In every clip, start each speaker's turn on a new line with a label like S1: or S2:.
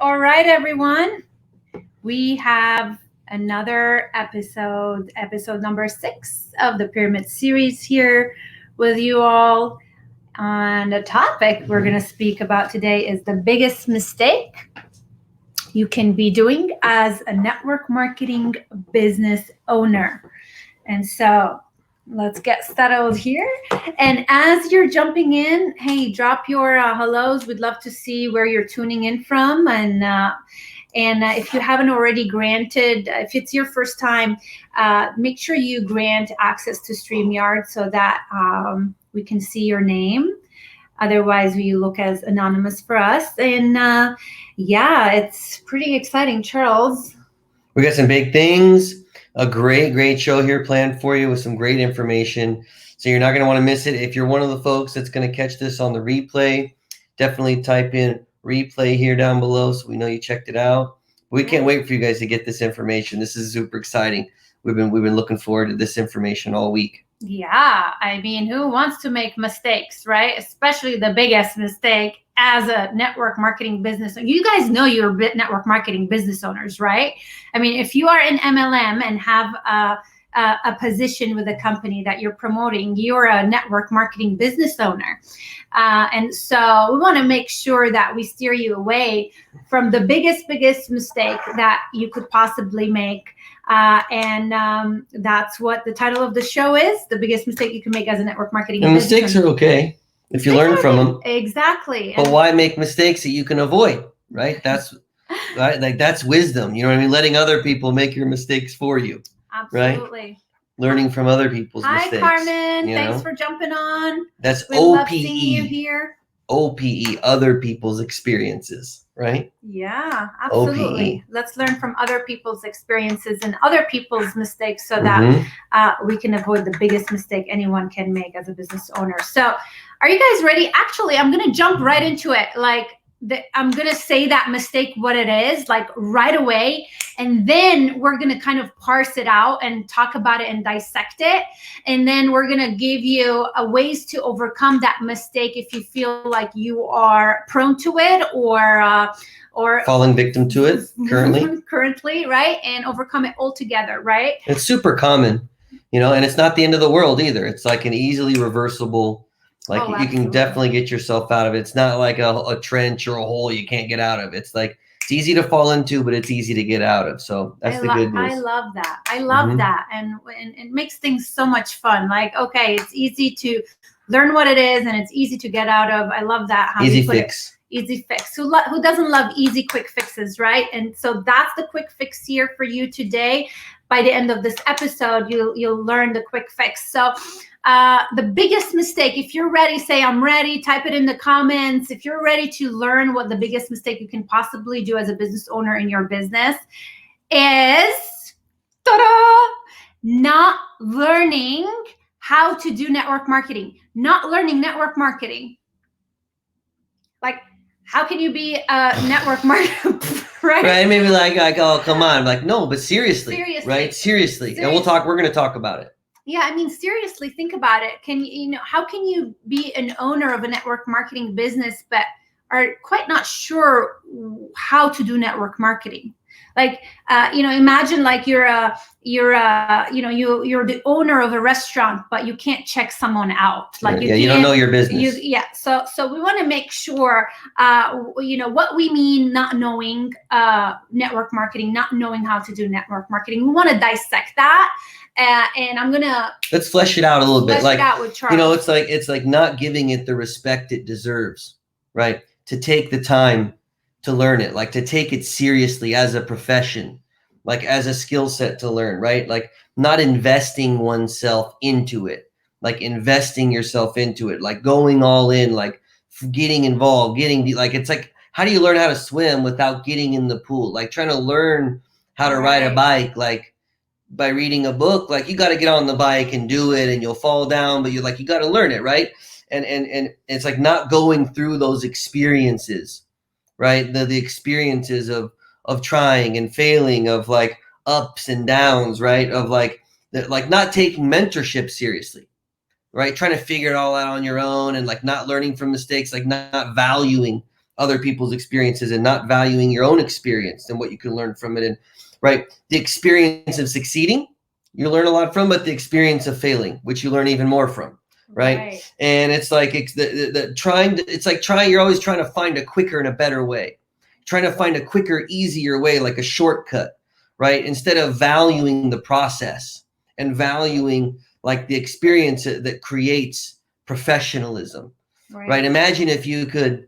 S1: All right, everyone. We have another episode number 6 of the Pyramid series here with you all. And the topic we're going to speak about today is the biggest mistake you can be doing as a network marketing business owner. And so let's get settled here. And as you're jumping in, hey, drop your hellos. We'd love to see where you're tuning in from. And if you haven't already granted, if it's your first time, make sure you grant access to StreamYard so that we can see your name. Otherwise, we look as anonymous for us. And yeah, it's pretty exciting, Charles.
S2: We got some big things. A great show here planned for you with some great information. So you're not going to want to miss it. If you're one of the folks that's going to catch this on the replay, definitely type in replay here down below so we know you checked it out. We can't wait for you guys to get this information. This is super exciting. We've been looking forward to this information all week.
S1: Yeah, I mean, who wants to make mistakes, right? Especially the biggest mistake as a network marketing business. You guys know you're network marketing business owners, right? I mean, if you are in MLM and have a position with a company that you're promoting, you're a network marketing business owner. And so we want to make sure that we steer you away from the biggest mistake that you could possibly make. And that's what the title of the show is, the biggest mistake you can make as a network marketing
S2: and
S1: business
S2: mistakes are okay if you learn from them.
S1: Exactly.
S2: But why make mistakes that you can avoid, right? That's right. Like that's wisdom. You know what I mean? Letting other people make your mistakes for you.
S1: Absolutely.
S2: Right? Learning from other people's mistakes.
S1: Hi, Carmen. Thanks for jumping on.
S2: That's
S1: we love
S2: OPE.
S1: Seeing you here.
S2: OPE, other people's experiences, right?
S1: Yeah, absolutely.
S2: OPE.
S1: Let's learn from other people's experiences and other people's mistakes so that we can avoid the biggest mistake anyone can make as a business owner. So are you guys ready? Actually, I'm going to jump right into it. I'm going to say that mistake, what it is, like right away. And then we're going to kind of parse it out and talk about it and dissect it. And then we're going to give you ways to overcome that mistake if you feel like you are prone to it or
S2: falling victim to it
S1: currently, right? And overcome it altogether, right?
S2: It's super common, and it's not the end of the world either. It's like an easily reversible. You can definitely get yourself out of it. It's not like a trench or a hole you can't get out of. It's like it's easy to fall into, but it's easy to get out of. So that's the good news.
S1: I love that. I love that. And it makes things so much fun. Like, okay, it's easy to learn what it is and it's easy to get out of. I love that.
S2: Easy fix.
S1: Easy fix. Who doesn't love easy, quick fixes, right? And so that's the quick fix here for you today. By the end of this episode, you'll learn the quick fix. So the biggest mistake, if you're ready, say I'm ready, type it in the comments. If you're ready to learn what the biggest mistake you can possibly do as a business owner in your business is, not learning how to do network marketing. Not learning network marketing. Like, how can you be a network marketer? Right?
S2: Maybe like, oh, come on. Like, no, but seriously. Right? Seriously. And we're going to talk about it.
S1: Yeah, I mean, seriously, think about it. How can you be an owner of a network marketing business, but are quite not sure how to do network marketing? Like, imagine like you're the owner of a restaurant, but you can't check someone out. Like,
S2: you don't know your business.
S1: So we want to make sure, what we mean, not knowing network marketing, not knowing how to do network marketing. We want to dissect that. And I'm gonna
S2: let's flesh it out a little bit. Like,
S1: with Charles.
S2: It's like not giving it the respect it deserves, right? To take the time to learn it, like to take it seriously as a profession, like as a skill set to learn, right? Like not investing oneself into it, like investing yourself into it, like going all in, like getting involved, it's like, how do you learn how to swim without getting in the pool? Like trying to learn how to ride a bike, like by reading a book, like you got to get on the bike and do it and you'll fall down, but you got to learn it, right? And it's like not going through those experiences, right? The experiences of trying and failing, of like ups and downs, right? Of like not taking mentorship seriously, right? Trying to figure it all out on your own and like not learning from mistakes, like not valuing other people's experiences and not valuing your own experience and what you can learn from it. And right, the experience of succeeding, you learn a lot from, but the experience of failing, which you learn even more from. Right. And it's like, it's you're always trying to find a quicker and a better way, trying to find a quicker, easier way, like a shortcut, right? Instead of valuing the process and valuing like the experience that creates professionalism, right? Imagine if you could,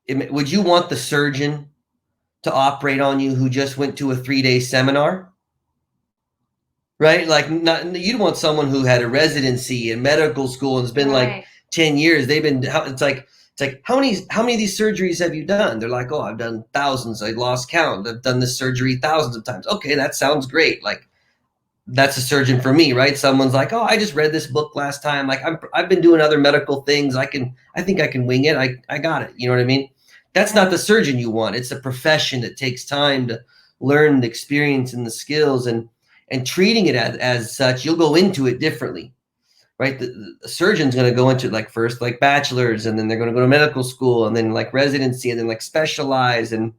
S2: would you want the surgeon to operate on you who just went to a 3-day seminar? Right? Like, you'd want someone who had a residency in medical school and has been like 10 years. It's like, how many of these surgeries have you done? They're like, oh, I've done thousands. I lost count. I've done this surgery thousands of times. Okay, that sounds great. Like, that's a surgeon for me, right? Someone's like, oh, I just read this book last time. Like, I've been doing other medical things. I think I can wing it. I got it. You know what I mean? That's not the surgeon you want. It's a profession that takes time to learn the experience and the skills, and treating it as such. You'll go into it differently, right? The surgeon's going to go into it like first like bachelor's, and then they're going to go to medical school, and then like residency, and then like specialize. And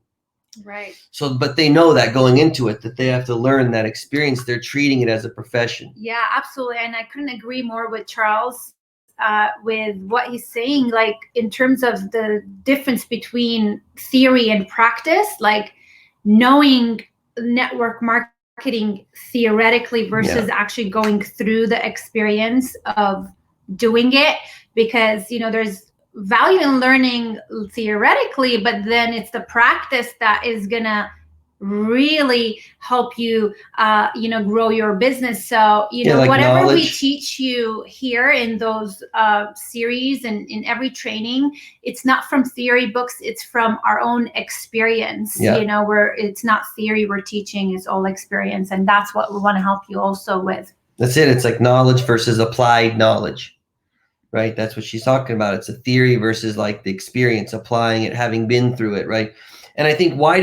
S2: so, but they know that going into it, that they have to learn that experience. They're treating it as a profession.
S1: Yeah, absolutely. And I couldn't agree more with Charles with what he's saying, like in terms of the difference between theory and practice, like knowing network marketing theoretically versus actually going through the experience of doing it. Because, there's value in learning theoretically, but then it's the practice that is gonna really help you grow your business. So like whatever knowledge we teach you here in those series and in every training, it's not from theory books, it's from our own experience. Where it's not theory we're teaching, it's all experience. And that's what we want to help you also with.
S2: That's it. It's like knowledge versus applied knowledge, right? That's what she's talking about. It's a theory versus like the experience, applying it, having been through it, right? And I think why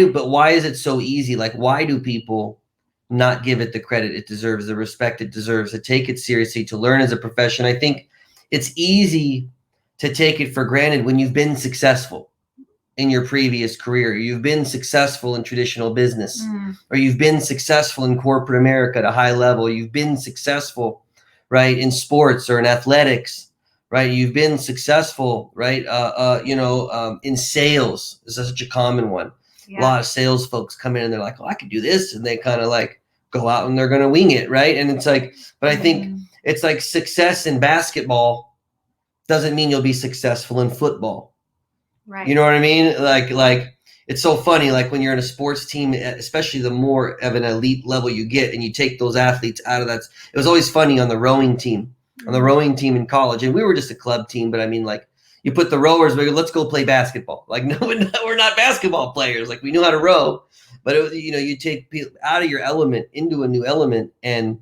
S2: is it so easy? Like, why do people not give it the credit it deserves, the respect it deserves, to take it seriously, to learn as a profession? I think it's easy to take it for granted when you've been successful in your previous career, you've been successful in traditional business, or you've been successful in corporate America at a high level, you've been successful, right, in sports or in athletics. Right, you've been successful, right? In sales is such a common one. A lot of sales folks come in and they're like, "Oh, I could do this," and they kind of like go out and they're going to wing it, right? And it's like, but I think it's like success in basketball doesn't mean you'll be successful in football, right? You know what I mean? Like it's so funny. Like when you're in a sports team, especially the more of an elite level you get, and you take those athletes out of that. It was always funny on the rowing team. On the rowing team in college, and we were just a club team, but I mean, like, you put the rowers, we go, let's go play basketball. Like, no, we're not basketball players. Like, we knew how to row, but it was, you take people out of your element into a new element, and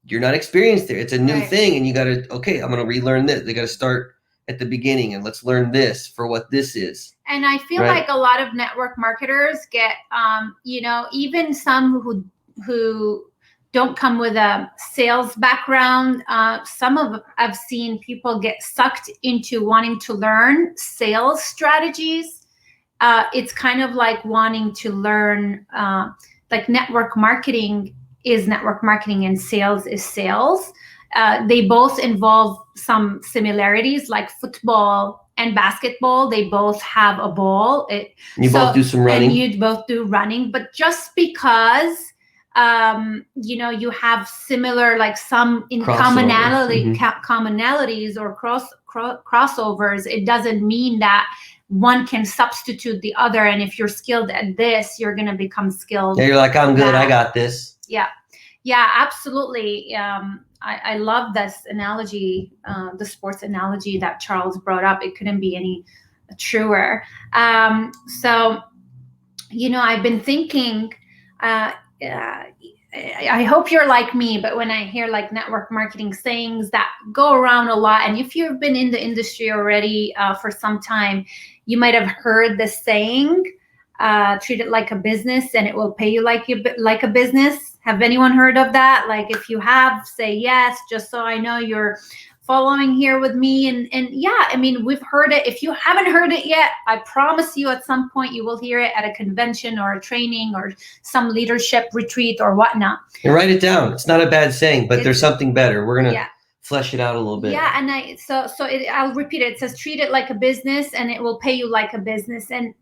S2: you're not experienced there. It's a new thing, and you got to, okay, I'm going to relearn this. They got to start at the beginning, and let's learn this for what this is.
S1: And I feel like a lot of network marketers get, even some who don't come with a sales background. I've seen people get sucked into wanting to learn sales strategies. It's kind of like wanting to learn, like network marketing is network marketing and sales is sales. They both involve some similarities, like football and basketball. They both have a ball.
S2: Both do some running.
S1: And you both do running. But just because you have similar, like some in commonalities or crossovers, it doesn't mean that one can substitute the other. And if you're skilled at this, you're going to become skilled.
S2: Yeah, you're like, I'm good. I got this.
S1: Yeah, absolutely. I love this analogy, the sports analogy that Charles brought up. It couldn't be any truer. So, I've been thinking, I hope you're like me, but when I hear like network marketing sayings that go around a lot, and if you've been in the industry already for some time, you might have heard the saying, treat it like a business and it will pay you like a business. Have anyone heard of that? Like, if you have, say yes, just so I know you're following here with me. And yeah, I mean, we've heard it. If you haven't heard it yet, I promise you at some point you will hear it at a convention or a training or some leadership retreat or whatnot.
S2: And write it down. It's not a bad saying, but there's something better. We're going to flesh it out a little bit.
S1: Yeah. And I'll repeat it. It says, treat it like a business and it will pay you like a business. And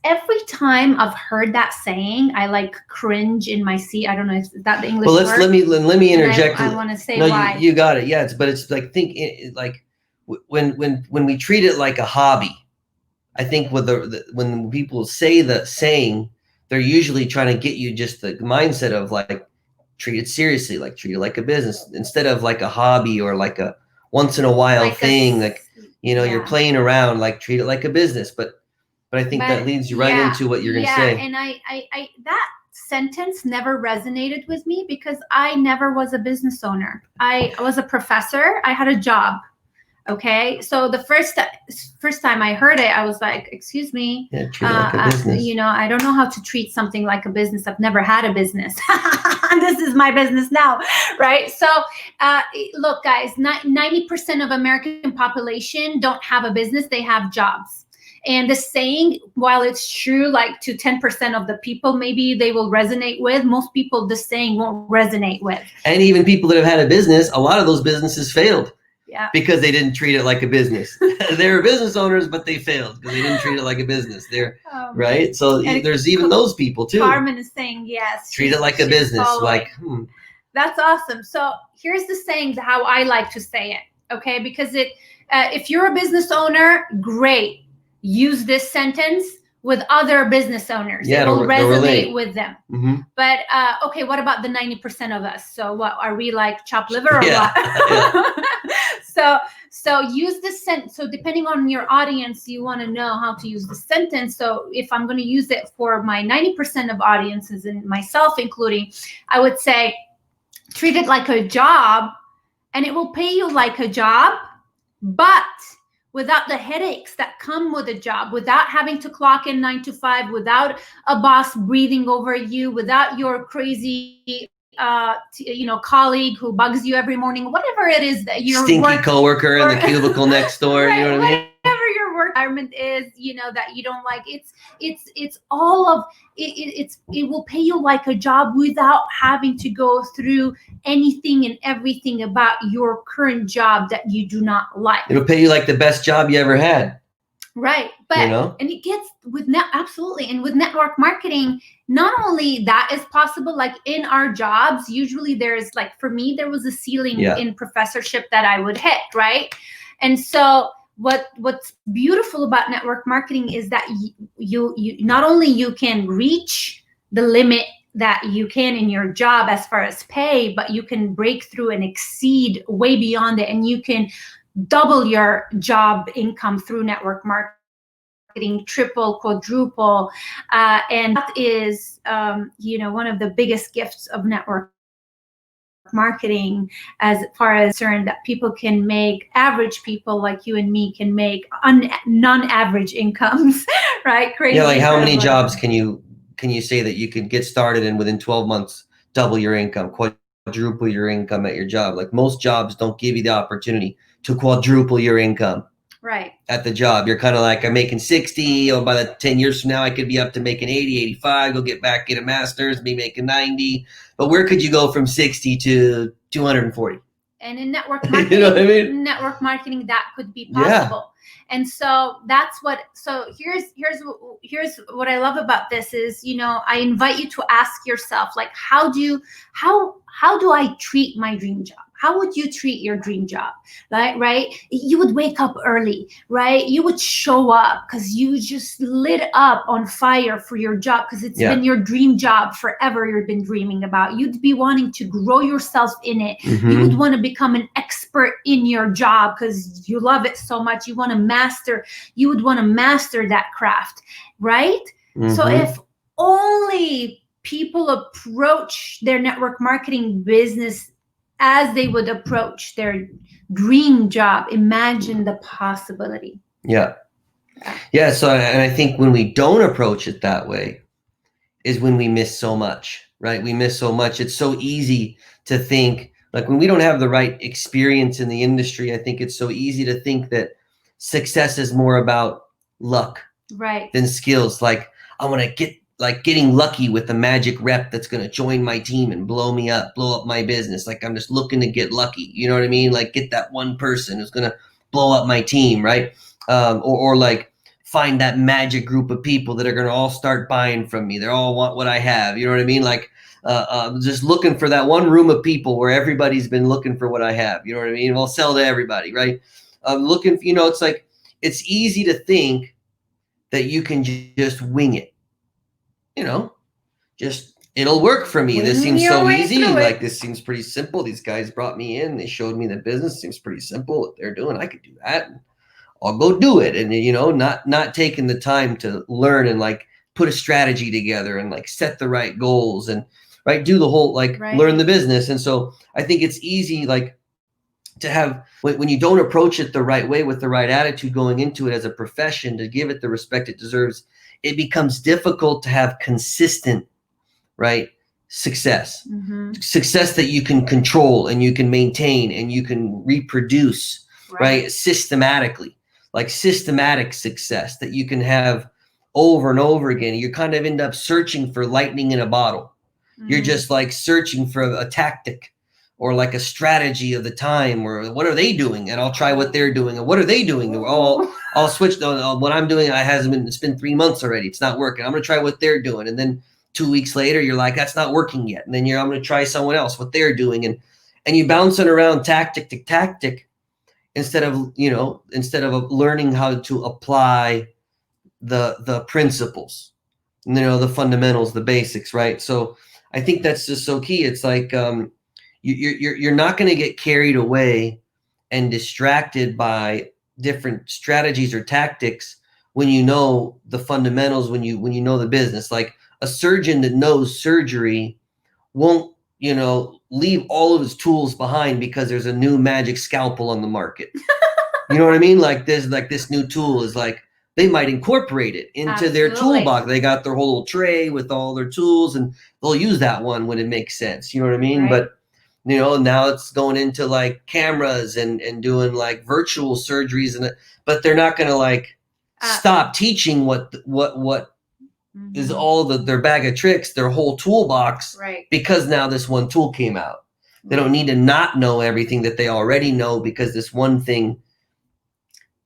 S1: every time I've heard that saying, I like cringe in my seat. I don't know if that the English word.
S2: Well, let me interject.
S1: I want to say why.
S2: You got it. Yeah, but it's like when we treat it like a hobby, I think when people say the saying, they're usually trying to get you just the mindset of like treat it seriously, like treat it like a business instead of like a hobby or like a once in a while like thing. You're playing around, like treat it like a business, but I think that leads you right into what you're going to say.
S1: And I that sentence never resonated with me because I never was a business owner. I was a professor. I had a job. Okay. So the first time I heard it, I was like, excuse me,
S2: treat it like a business.
S1: I don't know how to treat something like a business. I've never had a business. This is my business now. Right. So look, guys, 90% of American population don't have a business. They have jobs. And the saying, while it's true, like to 10% of the people, maybe they will resonate with, most people, the saying won't resonate with.
S2: And even people that have had a business, a lot of those businesses failed.
S1: Yeah.
S2: Because they didn't treat it like a business. They were business owners, but they failed because they didn't treat it like a business. Right. So there's even those people too.
S1: Carmen is saying, yes.
S2: Treat it like a business.
S1: Following. That's awesome. So here's the saying, how I like to say it. Okay. Because if you're a business owner, great. Use this sentence with other business owners.
S2: Yeah,
S1: it will resonate with them.
S2: Mm-hmm.
S1: But okay, what about the 90% of us? So what are we, like chopped liver or what?
S2: Yeah.
S1: So use this sentence. So depending on your audience, you want to know how to use the sentence. So if I'm going to use it for my 90% of audiences and myself including, I would say treat it like a job and it will pay you like a job, but without the headaches that come with a job, without having to clock in 9 to 5, without a boss breathing over you, without your crazy, colleague who bugs you every morning, whatever it is that your
S2: stinky coworker in the cubicle next door.
S1: Right,
S2: you know what I mean?
S1: Whatever your work environment is, that you don't like, it's all of it. It will pay you like a job without having to go through anything and everything about your current job that you do not like.
S2: It'll pay you like the best job you ever had.
S1: Right. But, and it gets absolutely. And with network marketing, not only that is possible, like in our jobs, usually there's like, for me, there was a ceiling in professorship that I would hit. Right. And so what's beautiful about network marketing is that you not only you can reach the limit that you can in your job as far as pay, but you can break through and exceed way beyond it. And you can double your job income through network marketing, triple, quadruple. And that is, one of the biggest gifts of network marketing as far as concerned, that people can make, average people like you and me can make non-average incomes, right? Crazy.
S2: Yeah, like how many jobs can you say that you could get started and within 12 months double your income, quadruple your income at your job? Like most jobs don't give you the opportunity to quadruple your income.
S1: Right.
S2: At the job. You're kind of like, I'm making 60. Oh, by the 10 years from now, I could be up to making 80, 85, go get back, get a master's, be making 90. But where could you go from 60 to 240?
S1: And in network marketing,
S2: you know what I mean?
S1: Network marketing, that could be possible. Yeah. And so here's what I love about this is, I invite you to ask yourself, like, how do I treat my dream job? How would you treat your dream job? Right? You would wake up early, right? You would show up because you just lit up on fire for your job because it's been your dream job forever. You've been dreaming about. You'd be wanting to grow yourself in it. Mm-hmm. You would want to become an expert in your job because you love it so much. You would want to master that craft, right? Mm-hmm. So if only people approach their network marketing business as they would approach their dream job, imagine the possibility.
S2: Yeah. So, and I think when we don't approach it that way is when we miss so much, right? We miss so much. It's so easy to think, Like when we don't have the right experience in the industry, I think it's so easy to think that success is more about luck than skills. Like I want to get like getting lucky with the magic rep that's going to join my team and blow me up, blow up my business. Like I'm just looking to get lucky. You know what I mean? Like get that one person who's going to blow up my team, right? Or like find that magic group of people that are going to all start buying from me. They all want what I have. You know what I mean? Like just looking for that one room of people where everybody's been looking for what I have. You know what I mean? I'll sell to everybody, right? Looking, you know, it's like, it's easy to think that you can just wing it. You know, just it'll work for me. This seems so easy. Like this seems pretty simple. These guys brought me in. They showed me the business. Seems pretty simple. What they're doing, I could do that. I'll go do it. And you know, not taking the time to learn and like put a strategy together and like set the right goals and right do the whole like learn the business. And so I think it's easy like to have when you don't approach it the right way with the right attitude going into it as a profession to give it the respect it deserves. It becomes difficult to have consistent, right, success, success that you can control and you can maintain and you can reproduce, right, systematically, like systematic success that you can have over and over again. You kind of end up searching for lightning in a bottle. You're just like searching for a tactic or like a strategy of the time, or what are they doing? And I'll try what they're doing. And what are they doing? I'll switch. What I'm doing, it's been 3 months already. It's not working. I'm going to try what they're doing. And then 2 weeks later, you're like, that's not working yet. And then I'm going to try someone else, what they're doing. And you bouncing around tactic to tactic instead of learning how to apply the principles, the fundamentals, the basics. Right. So I think that's just so key. It's like, you're not going to get carried away and distracted by different strategies or tactics when you know the fundamentals, when you know the business. Like a surgeon that knows surgery won't, leave all of his tools behind because there's a new magic scalpel on the market. You know what I mean? Like this new tool is like, they might incorporate it into their toolbox. They got their whole little tray with all their tools and they'll use that one when it makes sense. You know what I mean? But now it's going into like cameras and doing like virtual surgeries but they're not going to like stop teaching what is all their bag of tricks, their whole toolbox, because now this one tool came out. They don't need to not know everything that they already know because this one thing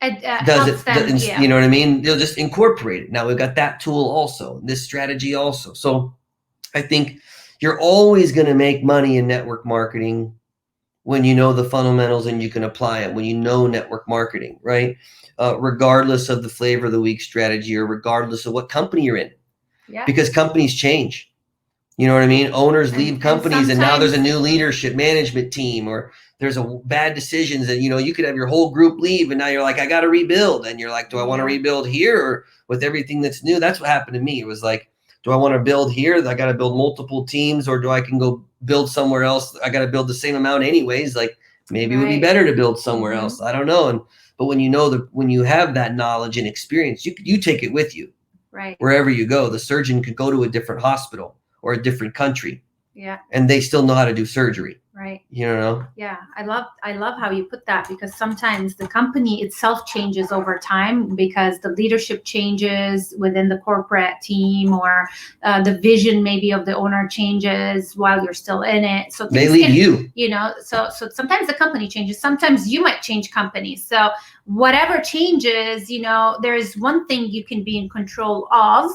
S2: does it. You know what I mean? They'll just incorporate it. Now we've got that tool also, this strategy also. So I think you're always going to make money in network marketing when you know the fundamentals and you can apply it, when you know network marketing, right? Regardless of the flavor of the week strategy or regardless of what company you're in. Yeah. Because companies change. You know what I mean? Owners leave companies and now there's a new leadership management team, or there's a bad decisions and, you could have your whole group leave and now you're like, I got to rebuild. And you're like, do I want to rebuild here or with everything that's new? That's what happened to me. It was like, do I want to build here? I got to build multiple teams, or do I can go build somewhere else? I got to build the same amount anyways. Like maybe it would be better to build somewhere else. I don't know. But when when you have that knowledge and experience, you take it with you, right? Wherever you go, the surgeon could go to a different hospital or a different country. Yeah. And they still know how to do surgery. Right. Yeah. I love how you put that, because sometimes the company itself changes over time because the leadership changes within the corporate team, or the vision maybe of the owner changes while you're still in it. So they leave so sometimes the company changes. Sometimes you might change companies. So whatever changes, there's one thing you can be in control of,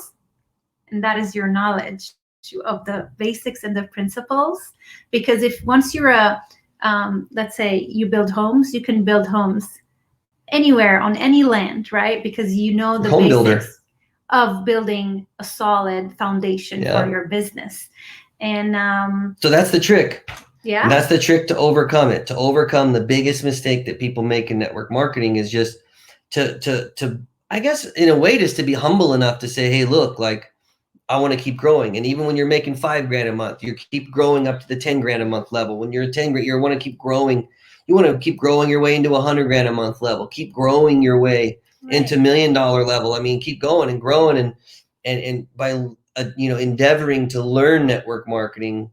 S2: and that is your knowledge of the basics and the principles. Because if once you're let's say you build homes, you can build homes anywhere on any land, right? Because the home basics builder of building a solid foundation for your business. And so that's the trick. Yeah. And that's the trick to overcome it. To overcome the biggest mistake that people make in network marketing is just to I guess in a way just to be humble enough to say, hey, look, like I want to keep growing. And even when you're making $5,000 a month, you keep growing up to the $10,000 a month level. When you're at 10 grand, you want to keep growing. You want to keep growing your way into $100,000 a month level. Keep growing your way into $1 million level. I mean, keep going and growing and by endeavoring to learn network marketing,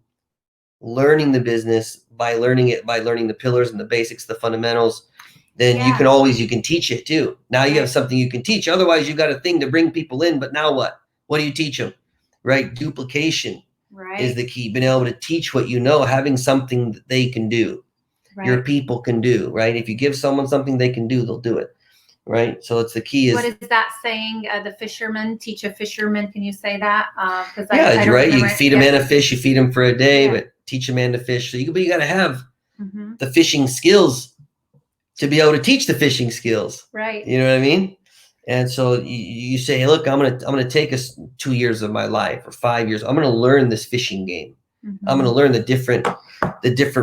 S2: learning the business, by learning the pillars and the basics, the fundamentals, then you can teach it too. Now you have something you can teach. Otherwise, you've got a thing to bring people in, but now what? What do you teach them? Right? Duplication is the key. Being able to teach what you know, having something that they can do. Your people can do, right? If you give someone something they can do, they'll do it. Right. So it's the key is.
S1: What is that saying? The fisherman, teach a fisherman. Can you say that?
S2: I right. You feed a man a fish, you feed him for a day, but teach a man to fish. So you got to have the fishing skills to be able to teach the fishing skills.
S1: Right.
S2: You know what I mean? And so you say, hey, look, I'm gonna take us 2 years of my life or 5 years. I'm gonna learn this fishing game. I'm gonna learn the different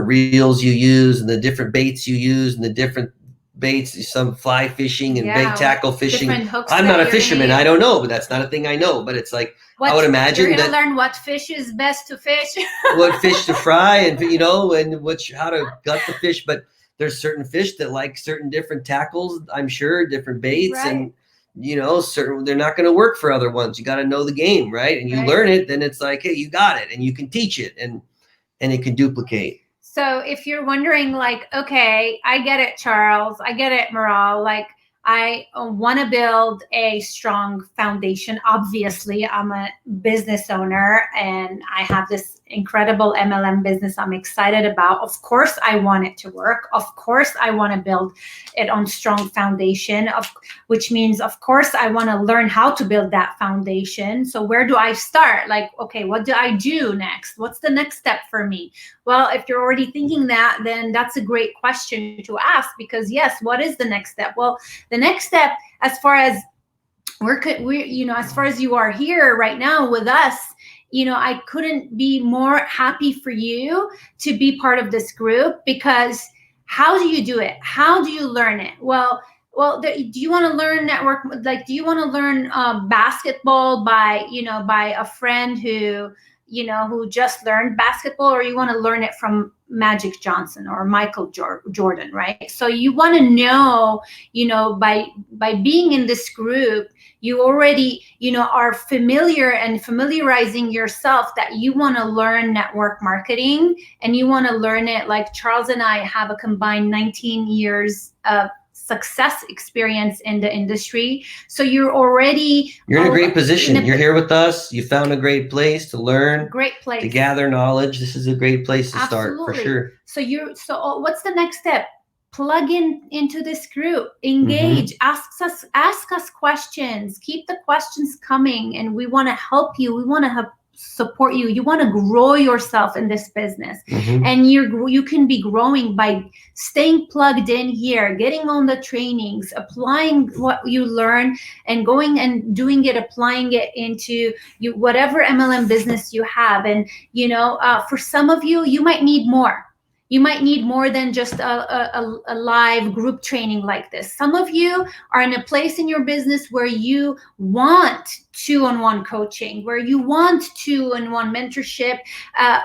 S2: reels you use and the different baits you use and the different baits, some fly fishing and bait tackle fishing. I'm not a fisherman. I don't know, but that's not a thing I know. But it's like, I would imagine
S1: you're gonna learn what fish is best to fish,
S2: what fish to fry, and and how to gut the fish. But there's certain fish that like certain different tackles, I'm sure, different baits, and certain, they're not going to work for other ones. You got to know the game, right? And you learn it, then it's like, hey, you got it, and you can teach it, and it can duplicate.
S1: So if you're wondering, like, okay, I get it, Charles, I get it, Maral, like, I want to build a strong foundation. Obviously, I'm a business owner and I have this incredible MLM business I'm excited about. Of course, I want it to work. Of course, I want to build it on strong foundation, which means, of course, I want to learn how to build that foundation. So where do I start? Like, okay, what do I do next? What's the next step for me? Well, if you're already thinking that, then that's a great question to ask, because yes, what is the next step? Well, the next step, as far as as far as you are here right now with us, I couldn't be more happy for you to be part of this group, because how do you do it? How do you learn it? Well, do you want to learn network? Like, do you want to learn basketball by a friend who just learned basketball, or you want to learn it from Magic Johnson or Michael Jordan, right? So you want to know, by being in this group, you already, are familiar and familiarizing yourself that you want to learn network marketing, and you want to learn it like Charles and I have a combined 19 years of success experience in the industry. So you're in a great position.
S2: You're here with us. You found a great place to learn,
S1: great place
S2: to gather knowledge. This is a great place to start, for sure.
S1: So what's the next step? Plug into this group, engage, ask us questions, keep the questions coming, and we want to help you. We want to support you. You want to grow yourself in this business, and you can be growing by staying plugged in here, getting on the trainings, applying what you learn, and going and doing it, applying it into whatever MLM business you have. And for some of you, you might need more. You might need more than just a live group training like this. Some of you are in a place in your business where you want two-on-one coaching, where you want two-on-one mentorship,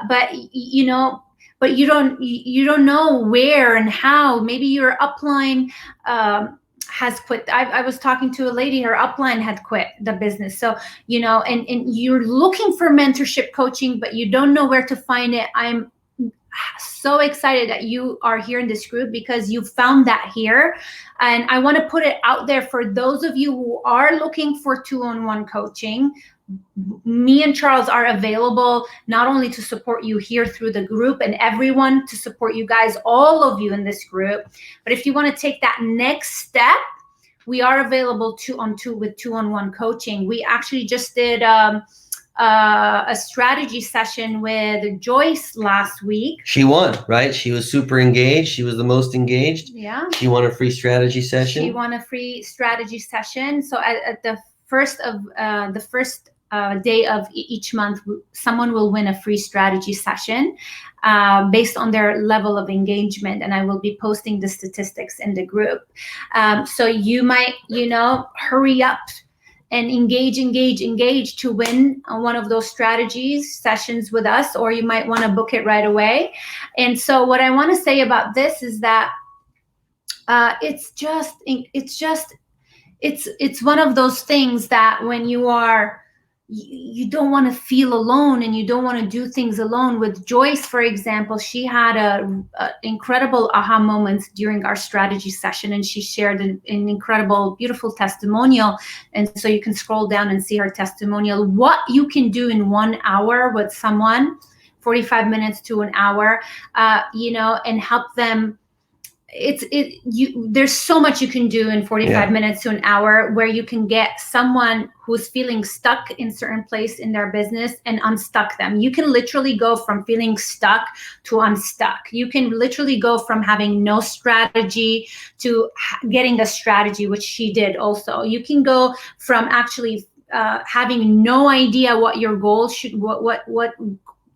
S1: but you don't know where and how. Maybe your upline has quit. I was talking to a lady, her upline had quit the business. So, and you're looking for mentorship coaching, but you don't know where to find it. I'm so excited that you are here in this group, because you found that here. And I want to put it out there for those of you who are looking for two-on-one coaching. Me and Charles are available not only to support you here through the group, and everyone to support you guys, all of you in this group, but if you want to take that next step, we are available with two-on-one coaching. We actually just did a strategy session with Joyce last week.
S2: She won, right? She was super engaged. She was the most engaged.
S1: Yeah.
S2: She won a free strategy session.
S1: So at the first day of each month, someone will win a free strategy session based on their level of engagement, and I will be posting the statistics in the group. So you might, hurry up and engage to win one of those strategies sessions with us, or you might want to book it right away. And so what I want to say about this is that it's one of those things that when you are you don't want to feel alone, and you don't want to do things alone. With Joyce, for example, she had a incredible aha moments during our strategy session, and she shared an incredible, beautiful testimonial. And so you can scroll down and see her testimonial. What you can do in 1 hour with someone, 45 minutes to an hour, and help them. There's so much you can do in 45 minutes to an hour, where you can get someone who's feeling stuck in certain place in their business and unstuck them. You can literally go from feeling stuck to unstuck. You can literally go from having no strategy to getting a strategy, which she did also. You can go from actually having no idea what your goal should, what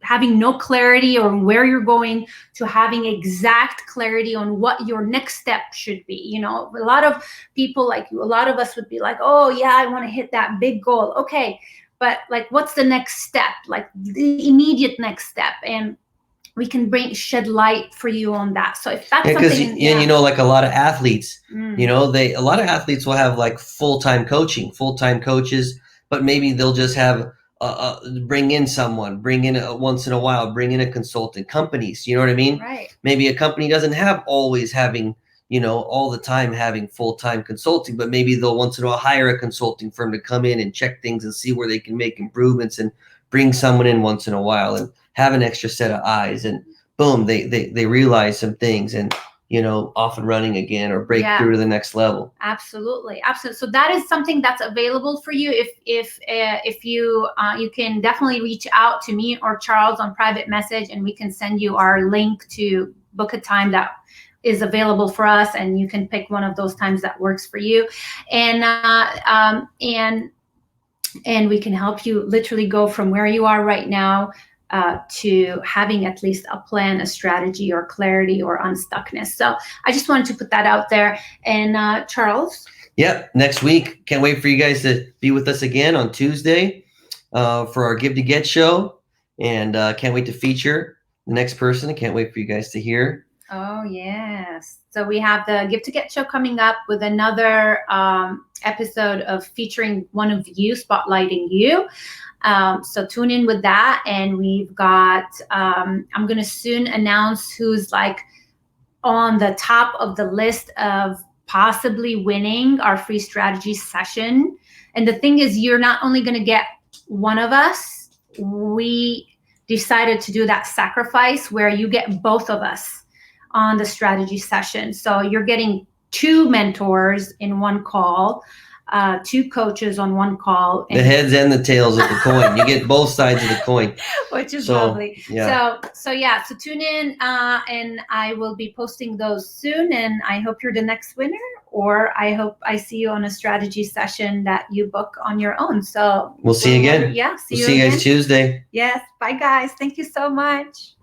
S1: having no clarity on where you're going, to having exact clarity on what your next step should be. A lot of people, like a lot of us, would be like, oh yeah, I want to hit that big goal. Okay, but like, what's the next step? Like the immediate next step. And we can shed light for you on that. So if that's something,
S2: like a lot of athletes, a lot of athletes will have like full-time coaches, but maybe they'll just have bring in once in a while, bring in a consultant. Companies, you know what I mean?
S1: Right.
S2: Maybe a company doesn't have always having, all the time having full-time consulting, but maybe they'll once in a while hire a consulting firm to come in and check things and see where they can make improvements, and bring someone in once in a while and have an extra set of eyes, and boom, they realize some things, and off and running again, or break through to the next level.
S1: Absolutely. So that is something that's available for you. If you can definitely reach out to me or Charles on private message, and we can send you our link to book a time that is available for us, and you can pick one of those times that works for you, and we can help you literally go from where you are right now to having at least a plan, a strategy, or clarity, or unstuckness. So I just wanted to put that out there. And Charles?
S2: Yep, next week. Can't wait for you guys to be with us again on Tuesday for our Give to Get show. And can't wait to feature the next person. I can't wait for you guys to hear.
S1: Oh, yes. So we have the Give to Get show coming up with another episode of featuring one of you, spotlighting you. So tune in with that. And we've got, I'm going to soon announce who's like on the top of the list of possibly winning our free strategy session. And the thing is, you're not only going to get one of us. We decided to do that sacrifice where you get both of us on the strategy session. So you're getting 2 mentors in one call, 2 coaches on one call.
S2: The heads and the tails of the coin. You get both sides of the coin.
S1: Which is lovely.
S2: Yeah.
S1: So tune in, and I will be posting those soon, and I hope you're the next winner, or I hope I see you on a strategy session that you book on your own. So
S2: we'll see you again.
S1: Yeah.
S2: See you guys Tuesday.
S1: Yes. Bye guys. Thank you so much.